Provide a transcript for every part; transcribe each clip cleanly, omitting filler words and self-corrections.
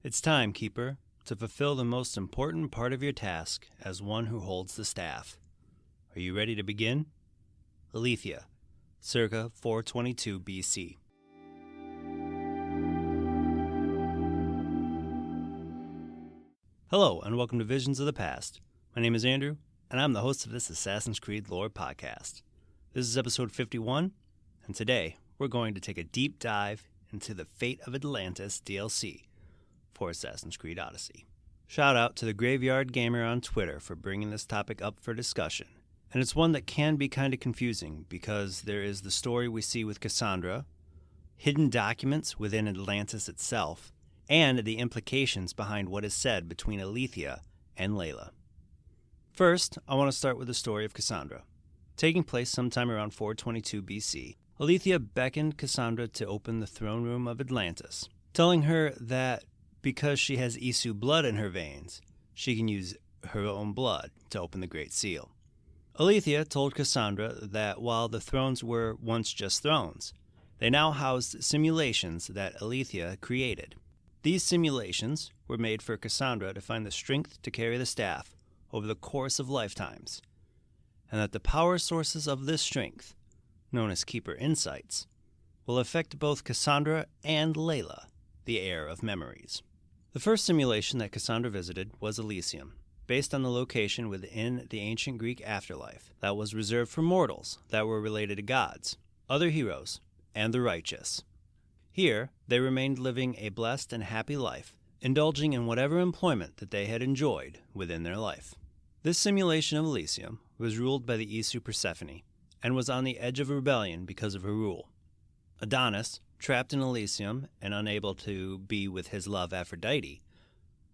It's time, Keeper, to fulfill the most important part of your task as one who holds the staff. Are you ready to begin? Aletheia, circa 422 BC. Hello, and welcome to Visions of the Past. My name is Andrew, and I'm the host of this Assassin's Creed lore podcast. This is episode 51, and today we're going to take a deep dive into the Fate of Atlantis DLC for Assassin's Creed Odyssey. Shout out to the Graveyard Gamer on Twitter for bringing this topic up for discussion. And it's one that can be kind of confusing because there is the story we see with Cassandra, hidden documents within Atlantis itself, and the implications behind what is said between Aletheia and Layla. First, I want to start with the story of Cassandra. Taking place sometime around 422 BC, Aletheia beckoned Cassandra to open the throne room of Atlantis, telling her that because she has Isu blood in her veins, she can use her own blood to open the Great Seal. Aletheia told Cassandra that while the thrones were once just thrones, they now housed simulations that Aletheia created. These simulations were made for Cassandra to find the strength to carry the staff over the course of lifetimes, and that the power sources of this strength, known as Keeper Insights, will affect both Cassandra and Layla, the heir of memories. The first simulation that Cassandra visited was Elysium, based on the location within the ancient Greek afterlife that was reserved for mortals that were related to gods, other heroes, and the righteous. Here, they remained living a blessed and happy life, indulging in whatever employment that they had enjoyed within their life. This simulation of Elysium was ruled by the Isu Persephone, and was on the edge of rebellion because of her rule. Adonis, trapped in Elysium and unable to be with his love Aphrodite,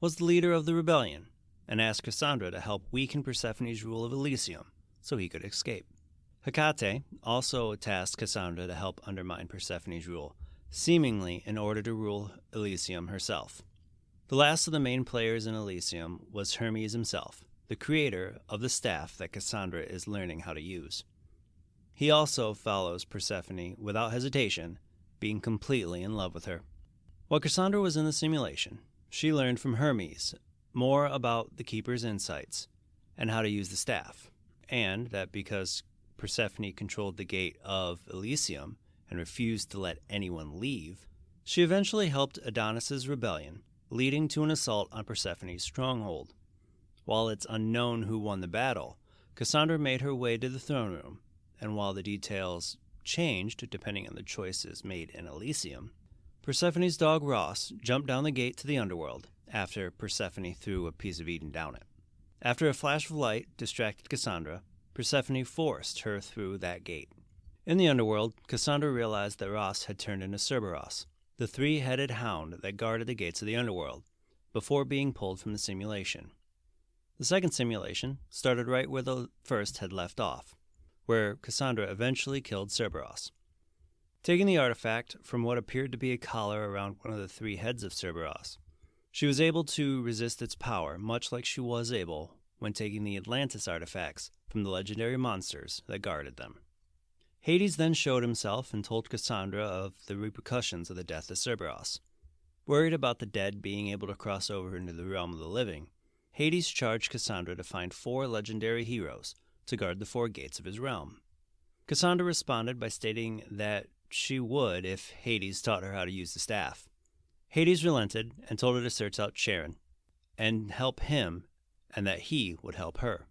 was the leader of the rebellion and asked Cassandra to help weaken Persephone's rule of Elysium so he could escape. Hecate also tasked Cassandra to help undermine Persephone's rule, seemingly in order to rule Elysium herself. The last of the main players in Elysium was Hermes himself, the creator of the staff that Cassandra is learning how to use. He also follows Persephone without hesitation, being completely in love with her. While Cassandra was in the simulation, she learned from Hermes more about the Keeper's insights and how to use the staff, and that because Persephone controlled the gate of Elysium and refused to let anyone leave, she eventually helped Adonis's rebellion, leading to an assault on Persephone's stronghold. While it's unknown who won the battle, Cassandra made her way to the throne room, and while the details changed depending on the choices made in Elysium, Persephone's dog Ross jumped down the gate to the underworld after Persephone threw a piece of Eden down it. After a flash of light distracted Cassandra, Persephone forced her through that gate. In the underworld, Cassandra realized that Ross had turned into Cerberus, the three-headed hound that guarded the gates of the underworld, before being pulled from the simulation. The second simulation started right where the first had left off, where Cassandra eventually killed Cerberus. Taking the artifact from what appeared to be a collar around one of the three heads of Cerberus, she was able to resist its power, much like she was able when taking the Atlantis artifacts from the legendary monsters that guarded them. Hades then showed himself and told Cassandra of the repercussions of the death of Cerberus. Worried about the dead being able to cross over into the realm of the living, Hades charged Cassandra to find 4 legendary heroes to guard the 4 gates of his realm. Cassandra responded by stating that she would if Hades taught her how to use the staff. Hades relented and told her to search out Charon and help him, and that he would help her.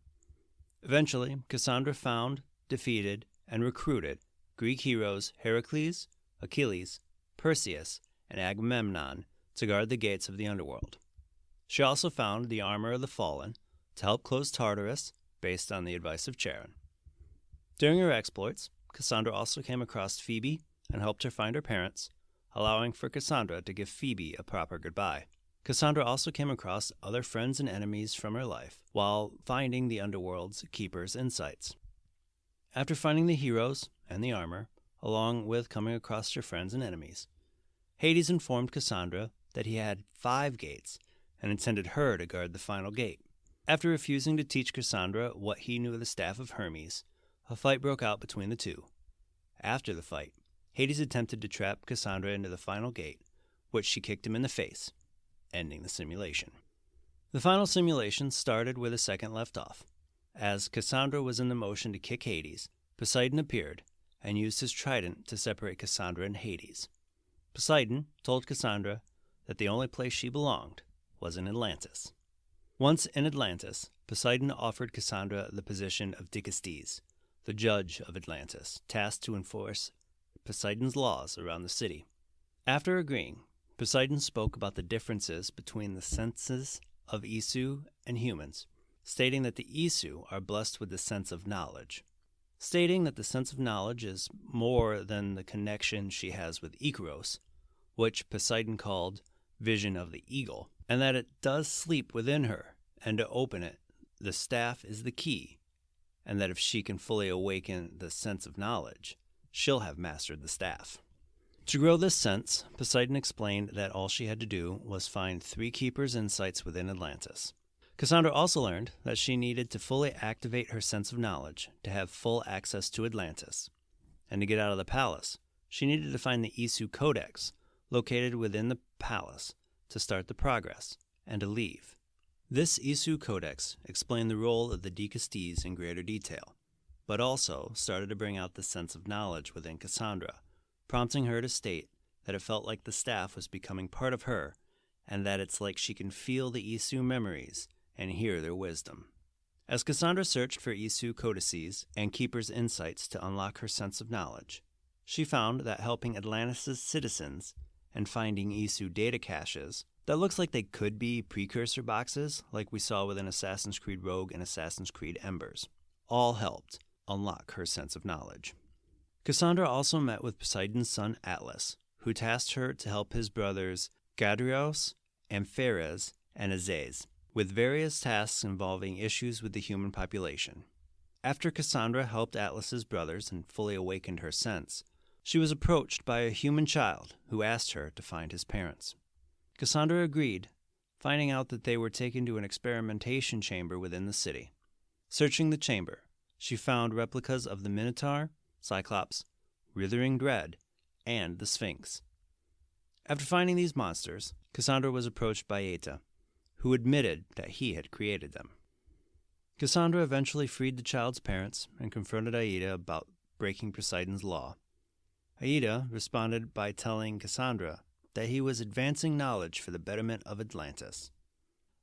Eventually, Cassandra found, defeated, and recruited Greek heroes Heracles, Achilles, Perseus, and Agamemnon to guard the gates of the underworld. She also found the armor of the fallen to help close Tartarus, based on the advice of Charon. During her exploits, Cassandra also came across Phoebe and helped her find her parents, allowing for Cassandra to give Phoebe a proper goodbye. Cassandra also came across other friends and enemies from her life while finding the underworld's Keeper's insights. After finding the heroes and the armor, along with coming across her friends and enemies, Hades informed Cassandra that he had 5 gates and intended her to guard the final gate. After refusing to teach Cassandra what he knew of the staff of Hermes, a fight broke out between the two. After the fight, Hades attempted to trap Cassandra into the final gate, which she kicked him in the face. ending the simulation. The final simulation started where the second left off. As Cassandra was in the motion to kick Hades, Poseidon appeared and used his trident to separate Cassandra and Hades. Poseidon told Cassandra that the only place she belonged was in Atlantis. Once in Atlantis, Poseidon offered Cassandra the position of Dikastes, the judge of Atlantis, tasked to enforce Poseidon's laws around the city. After agreeing, Poseidon spoke about the differences between the senses of Isu and humans, stating that the Isu are blessed with the sense of knowledge. Stating that the sense of knowledge is more than the connection she has with Icaros, which Poseidon called vision of the eagle, and that it does sleep within her, and to open it, the staff is the key, and that if she can fully awaken the sense of knowledge, she'll have mastered the staff. To grow this sense, Poseidon explained that all she had to do was find 3 keepers' insights within Atlantis. Cassandra also learned that she needed to fully activate her sense of knowledge to have full access to Atlantis. And to get out of the palace, she needed to find the Isu Codex, located within the palace, to start the progress, and to leave. This Isu Codex explained the role of the Dikastes in greater detail, but also started to bring out the sense of knowledge within Cassandra, prompting her to state that it felt like the staff was becoming part of her, and that it's like she can feel the Isu memories and hear their wisdom. As Cassandra searched for Isu codices and Keeper's insights to unlock her sense of knowledge, she found that helping Atlantis' citizens and finding Isu data caches that looks like they could be precursor boxes like we saw within Assassin's Creed Rogue and Assassin's Creed Embers, all helped unlock her sense of knowledge. Cassandra also met with Poseidon's son Atlas, who tasked her to help his brothers Gadrios, Ampheres, and Azaz with various tasks involving issues with the human population. After Cassandra helped Atlas's brothers and fully awakened her sense, she was approached by a human child who asked her to find his parents. Cassandra agreed, finding out that they were taken to an experimentation chamber within the city. Searching the chamber, she found replicas of the Minotaur, Cyclops, Withering Dread, and the Sphinx. After finding these monsters, Cassandra was approached by Aita, who admitted that he had created them. Cassandra eventually freed the child's parents and confronted Aida about breaking Poseidon's law. Aida responded by telling Cassandra that he was advancing knowledge for the betterment of Atlantis.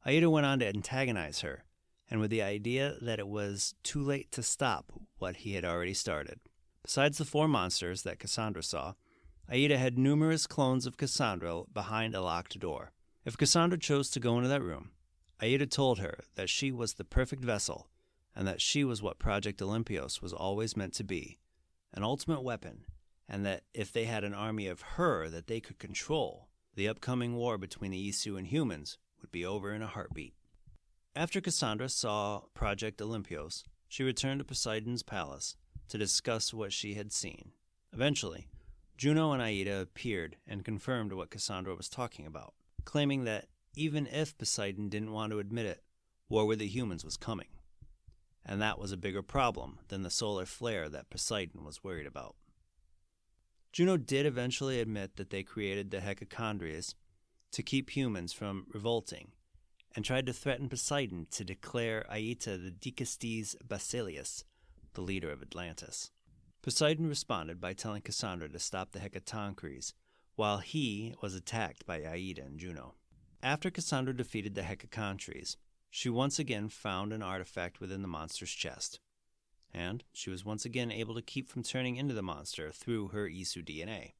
Aida went on to antagonize her, and with the idea that it was too late to stop what he had already started. Besides the 4 monsters that Cassandra saw, Aida had numerous clones of Cassandra behind a locked door. If Cassandra chose to go into that room, Aida told her that she was the perfect vessel, and that she was what Project Olympios was always meant to be, an ultimate weapon, and that if they had an army of her that they could control, the upcoming war between the Isu and humans would be over in a heartbeat. After Cassandra saw Project Olympios, she returned to Poseidon's palace to discuss what she had seen. Eventually, Juno and Aida appeared and confirmed what Cassandra was talking about, claiming that even if Poseidon didn't want to admit it, war with the humans was coming. And that was a bigger problem than the solar flare that Poseidon was worried about. Juno did eventually admit that they created the Hecachondries to keep humans from revolting, and tried to threaten Poseidon to declare Aita the Dikastes Basileus, the leader of Atlantis. Poseidon responded by telling Cassandra to stop the Hecatonchires, while he was attacked by Aida and Juno. After Cassandra defeated the Hecatonchires, she once again found an artifact within the monster's chest, and she was once again able to keep from turning into the monster through her Isu DNA.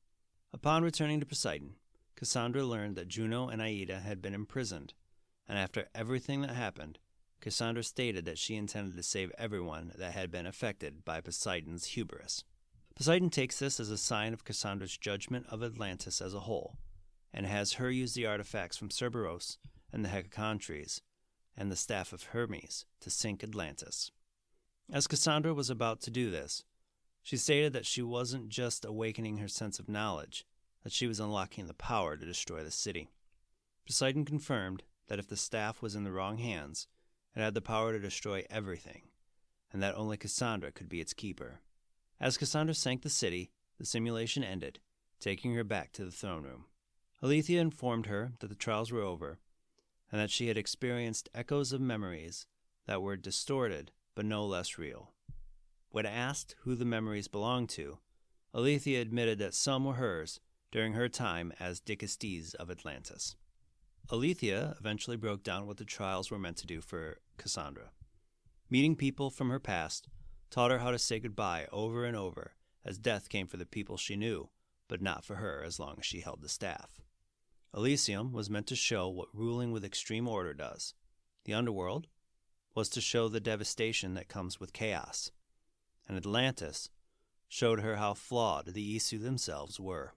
Upon returning to Poseidon, Cassandra learned that Juno and Aida had been imprisoned, and after everything that happened, Cassandra stated that she intended to save everyone that had been affected by Poseidon's hubris. Poseidon takes this as a sign of Cassandra's judgment of Atlantis as a whole, and has her use the artifacts from Cerberus and the Hecatonchires and the Staff of Hermes to sink Atlantis. As Cassandra was about to do this, she stated that she wasn't just awakening her sense of knowledge, that she was unlocking the power to destroy the city. Poseidon confirmed that if the staff was in the wrong hands, it had the power to destroy everything, and that only Cassandra could be its keeper. As Cassandra sank the city, the simulation ended, taking her back to the throne room. Alethea informed her that the trials were over, and that she had experienced echoes of memories that were distorted but no less real. When asked who the memories belonged to, Alethea admitted that some were hers during her time as Dicastes of Atlantis. Alethea eventually broke down what the trials were meant to do for Cassandra. Meeting people from her past taught her how to say goodbye over and over, as death came for the people she knew, but not for her as long as she held the staff. Elysium was meant to show what ruling with extreme order does. The underworld was to show the devastation that comes with chaos. And Atlantis showed her how flawed the Isu themselves were.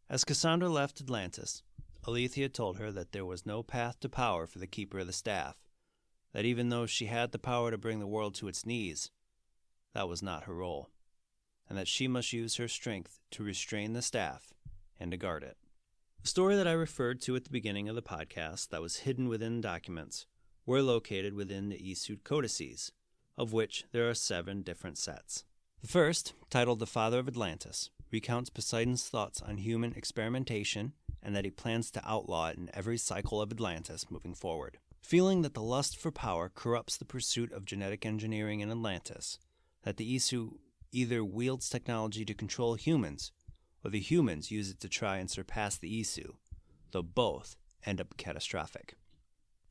As Cassandra left Atlantis, Alethea told her that there was no path to power for the Keeper of the Staff, that even though she had the power to bring the world to its knees, that was not her role, and that she must use her strength to restrain the staff and to guard it. The story that I referred to at the beginning of the podcast that was hidden within documents were located within the Isu codices, of which there are 7 different sets. The first, titled The Father of Atlantis, recounts Poseidon's thoughts on human experimentation and that he plans to outlaw it in every cycle of Atlantis moving forward. Feeling that the lust for power corrupts the pursuit of genetic engineering in Atlantis, that the Isu either wields technology to control humans, or the humans use it to try and surpass the Isu, though both end up catastrophic.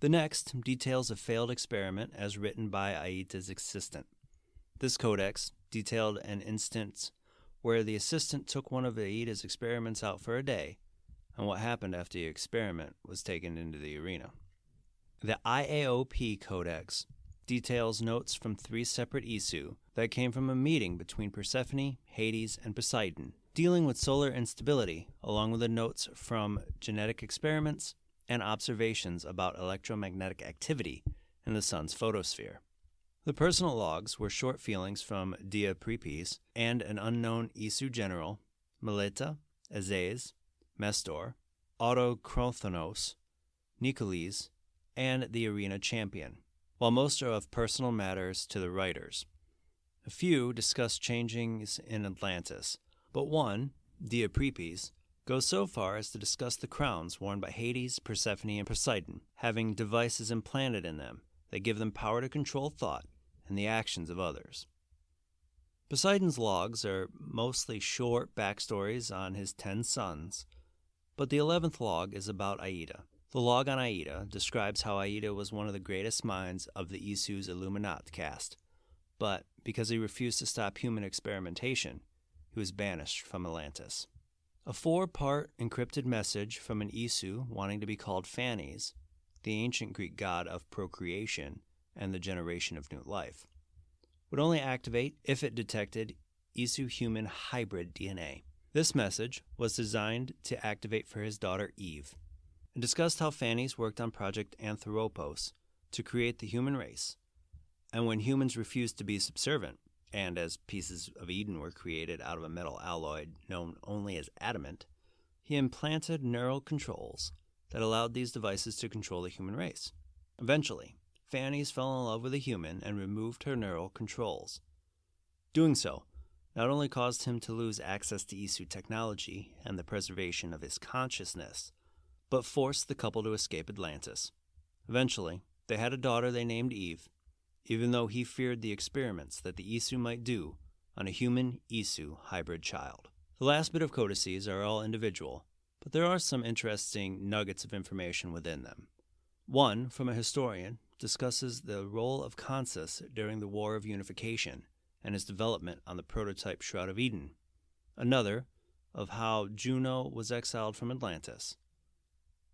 The next details a failed experiment as written by Aita's assistant. This codex detailed an instance where the assistant took one of Aita's experiments out for a day, and what happened after the experiment was taken into the arena. The IAOP Codex details notes from 3 separate Isu that came from a meeting between Persephone, Hades, and Poseidon, dealing with solar instability, along with the notes from genetic experiments and observations about electromagnetic activity in the sun's photosphere. The personal logs were short feelings from Diaprepes and an unknown Isu general, Melita, Azes, Mestor, Autochronos, Nicoles, and the arena champion, while most are of personal matters to the writers. A few discuss changings in Atlantis, but one, Diaprepes, goes so far as to discuss the crowns worn by Hades, Persephone, and Poseidon, having devices implanted in them that give them power to control thought and the actions of others. Poseidon's logs are mostly short backstories on his 10 sons, but the 11th log is about Aida. The log on Aida describes how Aida was one of the greatest minds of the Isu's Illuminat caste, but because he refused to stop human experimentation, he was banished from Atlantis. A 4-part encrypted message from an Isu wanting to be called Phanes, the ancient Greek god of procreation and the generation of new life, would only activate if it detected Isu-human hybrid DNA. This message was designed to activate for his daughter Eve, and discussed how Phanes worked on Project Anthropos to create the human race, and when humans refused to be subservient, and as pieces of Eden were created out of a metal alloy known only as adamant, he implanted neural controls that allowed these devices to control the human race. Eventually, Phanes fell in love with a human and removed her neural controls. Doing so not only caused him to lose access to Isu technology and the preservation of his consciousness, but forced the couple to escape Atlantis. Eventually, they had a daughter they named Eve, even though he feared the experiments that the Isu might do on a human-Isu hybrid child. The last bit of codices are all individual, but there are some interesting nuggets of information within them. One, from a historian, discusses the role of Consus during the War of Unification and his development on the prototype Shroud of Eden. Another, of how Juno was exiled from Atlantis.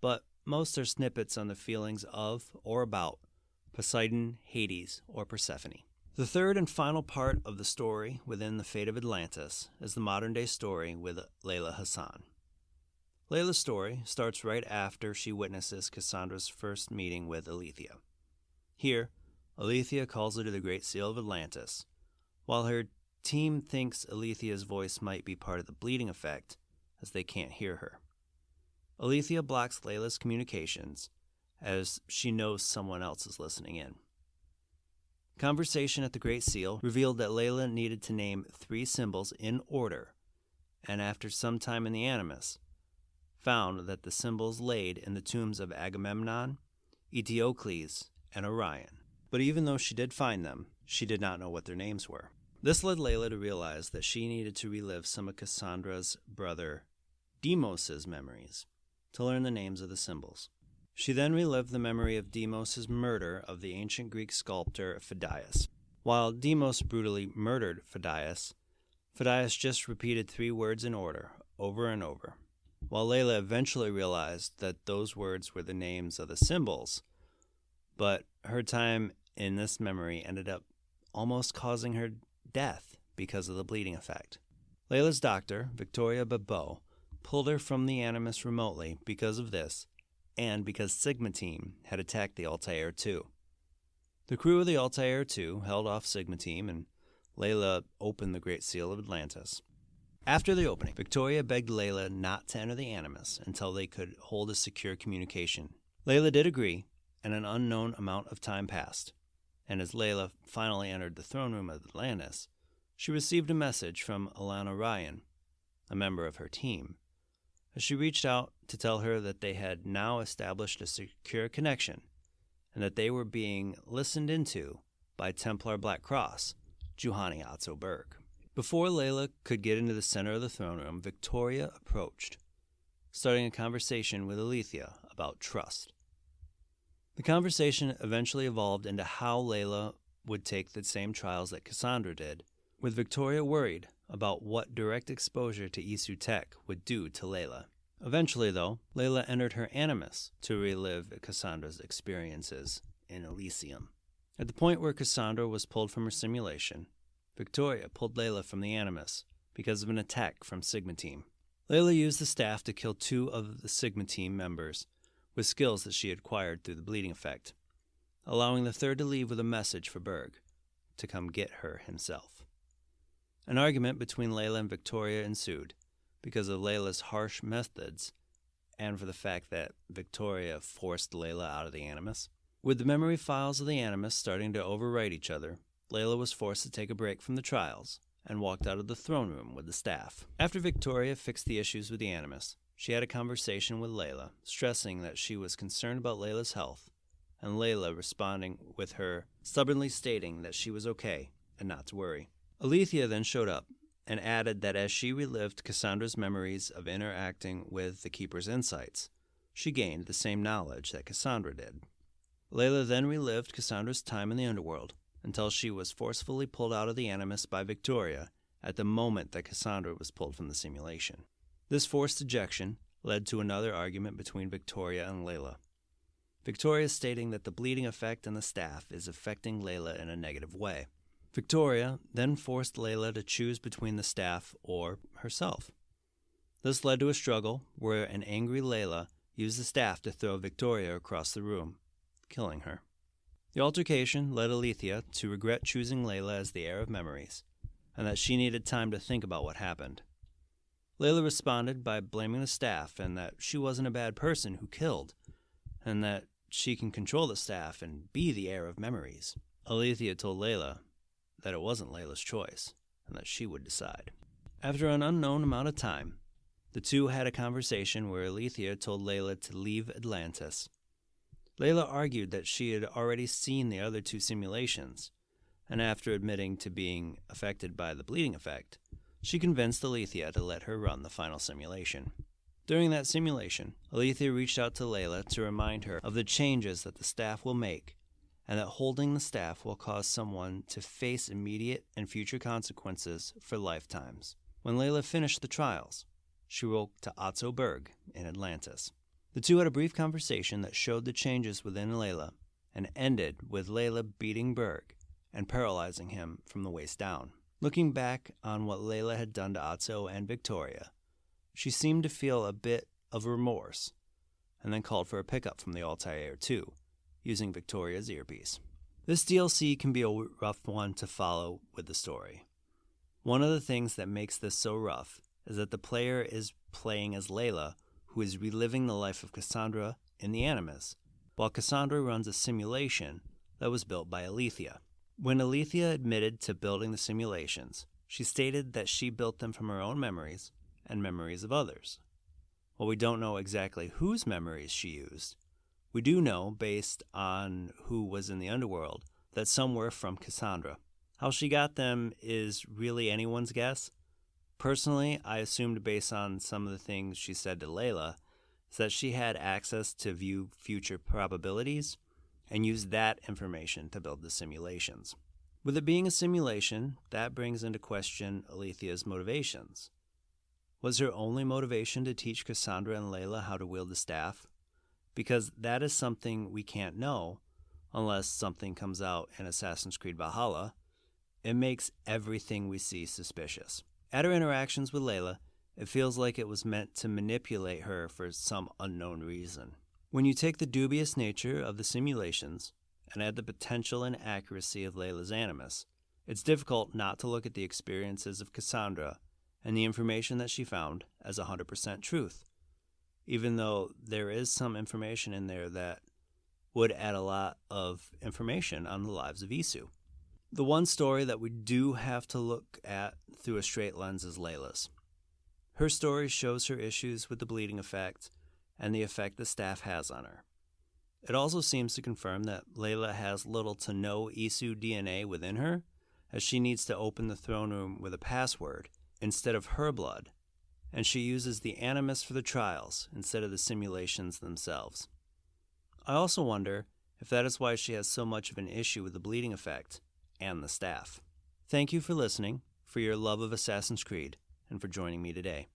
But most are snippets on the feelings of or about Poseidon, Hades, or Persephone. The third and final part of the story within the fate of Atlantis is the modern-day story with Layla Hassan. Layla's story starts right after she witnesses Cassandra's first meeting with Alethea. Here, Alethea calls her to the Great Seal of Atlantis, while her team thinks Alethea's voice might be part of the bleeding effect, as they can't hear her. Alethea blocks Layla's communications, as she knows someone else is listening in. Conversation at the Great Seal revealed that Layla needed to name 3 symbols in order, and after some time in the Animus, found that the symbols laid in the tombs of Agamemnon, Eteocles, and Orion. But even though she did find them, she did not know what their names were. This led Layla to realize that she needed to relive some of Cassandra's brother Deimos's memories to learn the names of the symbols. She then relived the memory of Deimos's murder of the ancient Greek sculptor Phidias. While Deimos brutally murdered Phidias, Phidias just repeated 3 words in order, over and over. While Layla eventually realized that those words were the names of the symbols, but her time in this memory ended up almost causing her death because of the bleeding effect. Layla's doctor, Victoria Babot, pulled her from the Animus remotely because of this, and because Sigma Team had attacked the Altair II. The crew of the Altair II held off Sigma Team, and Layla opened the Great Seal of Atlantis. After the opening, Victoria begged Layla not to enter the Animus until they could hold a secure communication. Layla did agree, and an unknown amount of time passed, and as Layla finally entered the throne room of Atlantis, she received a message from Alana Ryan, a member of her team, as she reached out to tell her that they had now established a secure connection and that they were being listened into by Templar Black Cross, Juhani Otto Berg. Before Layla could get into the center of the throne room, Victoria approached, starting a conversation with Alethea about trust. The conversation eventually evolved into how Layla would take the same trials that Cassandra did, with Victoria worried about what direct exposure to Isu Tech would do to Layla. Eventually, though, Layla entered her Animus to relive Cassandra's experiences in Elysium. At the point where Cassandra was pulled from her simulation, Victoria pulled Layla from the Animus because of an attack from Sigma Team. Layla used the staff to kill 2 of the Sigma Team members with skills that she had acquired through the bleeding effect, allowing the 3rd to leave with a message for Berg to come get her himself. An argument between Layla and Victoria ensued because of Layla's harsh methods and for the fact that Victoria forced Layla out of the Animus. With the memory files of the Animus starting to overwrite each other, Layla was forced to take a break from the trials and walked out of the throne room with the staff. After Victoria fixed the issues with the Animus, she had a conversation with Layla, stressing that she was concerned about Layla's health, and Layla responding with her stubbornly stating that she was okay and not to worry. Alethea then showed up and added that as she relived Cassandra's memories of interacting with the Keeper's insights, she gained the same knowledge that Cassandra did. Layla then relived Cassandra's time in the underworld until she was forcefully pulled out of the Animus by Victoria at the moment that Cassandra was pulled from the simulation. This forced ejection led to another argument between Victoria and Layla. Victoria stating that the bleeding effect on the staff is affecting Layla in a negative way. Victoria then forced Layla to choose between the staff or herself. This led to a struggle where an angry Layla used the staff to throw Victoria across the room, killing her. The altercation led Alethea to regret choosing Layla as the heir of memories, and that she needed time to think about what happened. Layla responded by blaming the staff and that she wasn't a bad person who killed, and that she can control the staff and be the heir of memories. Alethea told Layla that it wasn't Layla's choice, and that she would decide. After an unknown amount of time, the two had a conversation where Alethea told Layla to leave Atlantis. Layla argued that she had already seen the other 2 simulations, and after admitting to being affected by the bleeding effect, she convinced Alethea to let her run the final simulation. During that simulation, Alethea reached out to Layla to remind her of the changes that the staff will make, and that holding the staff will cause someone to face immediate and future consequences for lifetimes. When Layla finished the trials, she woke to Otto Berg in Atlantis. The two had a brief conversation that showed the changes within Layla, and ended with Layla beating Berg and paralyzing him from the waist down. Looking back on what Layla had done to Otto and Victoria, she seemed to feel a bit of remorse, and then called for a pickup from the Altair II, using Victoria's earpiece. This DLC can be a rough one to follow with the story. One of the things that makes this so rough is that the player is playing as Layla, who is reliving the life of Cassandra in the Animus, while Cassandra runs a simulation that was built by Alethea. When Alethea admitted to building the simulations, she stated that she built them from her own memories and memories of others. While we don't know exactly whose memories she used, We do know, based on who was in the underworld, that some were from Cassandra. How she got them is really anyone's guess. Personally, I assumed based on some of the things she said to Layla, is that she had access to view future probabilities and used that information to build the simulations. With it being a simulation, that brings into question Alethea's motivations. Was her only motivation to teach Cassandra and Layla how to wield the staff? Because that is something we can't know unless something comes out in Assassin's Creed Valhalla. It makes everything we see suspicious. At her interactions with Layla, it feels like it was meant to manipulate her for some unknown reason. When you take the dubious nature of the simulations and add the potential inaccuracy of Layla's animus, it's difficult not to look at the experiences of Cassandra and the information that she found as 100% truth, even though there is some information in there that would add a lot of information on the lives of Isu. The one story that we do have to look at through a straight lens is Layla's. Her story shows her issues with the bleeding effect and the effect the staff has on her. It also seems to confirm that Layla has little to no Isu DNA within her, as she needs to open the throne room with a password instead of her blood, and she uses the animus for the trials instead of the simulations themselves. I also wonder if that is why she has so much of an issue with the bleeding effect and the staff. Thank you for listening, for your love of Assassin's Creed, and for joining me today.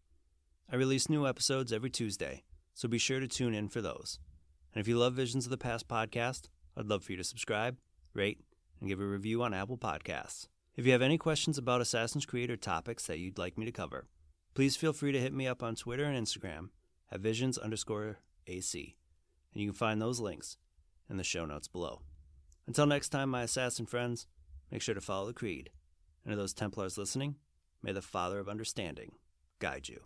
I release new episodes every Tuesday, so be sure to tune in for those. And if you love Visions of the Past podcast, I'd love for you to subscribe, rate, and give a review on Apple Podcasts. If you have any questions about Assassin's Creed or topics that you'd like me to cover, please feel free to hit me up on Twitter and Instagram at visions_AC, and you can find those links in the show notes below. Until next time, my assassin friends, make sure to follow the Creed. And to those Templars listening, may the Father of Understanding guide you.